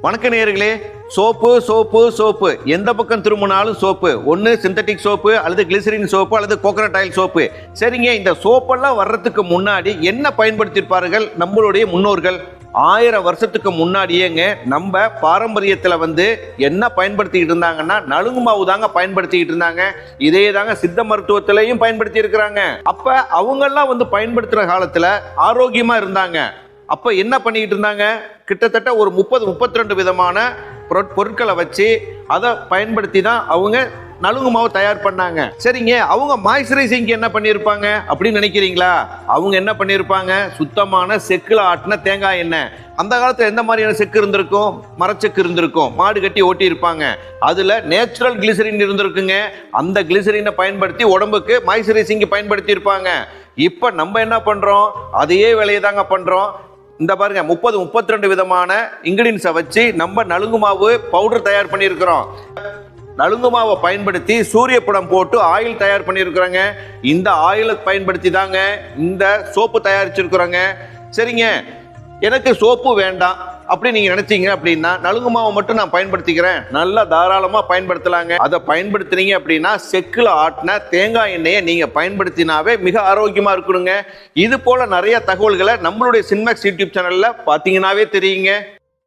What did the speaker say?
வணக்க நேயர்களே, soap soap soap எந்த பக்கம் திரும்பினாலும் சோப்பு. ஒன்று சிந்தட்டிக் சோப்பு அல்லது கிளிசரின் சோப்பு அல்லது கோகனட் ஆயில் சோப்பு. சரிங்க, இந்த சோப்பெல்லாம் வர்றதுக்கு முன்னாடி என்ன பயன்படுத்தியிருப்பார்கள் நம்மளுடைய முன்னோர்கள்? 1000 வருஷத்துக்கு முன்னாடியேங்க நம்ம பாரம்பரியத்தில் என்ன பயன்படுத்திக்கிட்டு இருந்தாங்கன்னா நலுங்கு மாவு தாங்க பயன்படுத்திக்கிட்டு இருந்தாங்க. இதே தாங்க சித்த மருத்துவத்திலையும் பயன்படுத்தி இருக்கிறாங்க. அப்ப அவங்கெல்லாம் பயன்படுத்துற காலத்துல ஆரோக்கியமா இருந்தாங்க. அப்ப என்ன பண்ணிக்கிட்டு இருந்தாங்க? கிட்டத்தட்ட ஒரு 30-32 விதமான பொருட்களை வச்சு அதை பயன்படுத்தி தான் அவங்க நலுங்கு மாவு தயார் பண்ணாங்க. சரிங்க, அவங்க மாய்ஸ்சரைசிங்க்கு என்ன பண்ணியிருப்பாங்க அப்படின்னு நினைக்கிறீங்களா? அவங்க என்ன பண்ணியிருப்பாங்க? சுத்தமான செக்குல ஆட்டின தேங்காய் எண்ணெய். அந்த காலத்தில் எந்த மாதிரியான செக்கு இருந்திருக்கும்? மரச்செக்கு இருந்திருக்கும், மாடு கட்டி ஓட்டி இருப்பாங்க. அதுல நேச்சுரல் கிளிசரின் இருந்திருக்குங்க. அந்த கிளிசரினை பயன்படுத்தி உடம்புக்கு மாய்ஸ்சரைசிங்க்கு பயன்படுத்தி இருப்பாங்க. இப்ப நம்ம என்ன பண்றோம்? அதையே வேலையை தாங்க பண்றோம். இந்த பாருங்க, 30-32 விதமான இன்கிரீடியன்ஸை வச்சு நம்ம நலுங்கு மாவு பவுடர் தயார் பண்ணியிருக்கிறோம். நலுங்கு மாவை பயன்படுத்தி சூரிய படம் போட்டு ஆயில் தயார் பண்ணியிருக்கிறோங்க. இந்த ஆயிலை பயன்படுத்தி தாங்க இந்த சோப்பு தயாரிச்சிருக்கிறோங்க. சரிங்க, எனக்கு சோப்பு வேண்டாம் அப்படி நீங்க நினைச்சீங்க அப்படின்னா நலுங்கு மாவை மட்டும் நான் பயன்படுத்திக்கிறேன், நல்லா தாராளமா பயன்படுத்தலாங்க. அதை பயன்படுத்தினீங்க அப்படின்னா செக்குல ஆட்டின தேங்காய் எண்ணெயை நீங்க பயன்படுத்தினாவே மிக ஆரோக்கியமா இருக்கணுங்க. இது போல நிறைய தகவல்களை நம்மளுடைய சின்மேக்ஸ் யூடியூப் சேனல்ல பாத்தீங்கன்னாவே தெரியுங்க.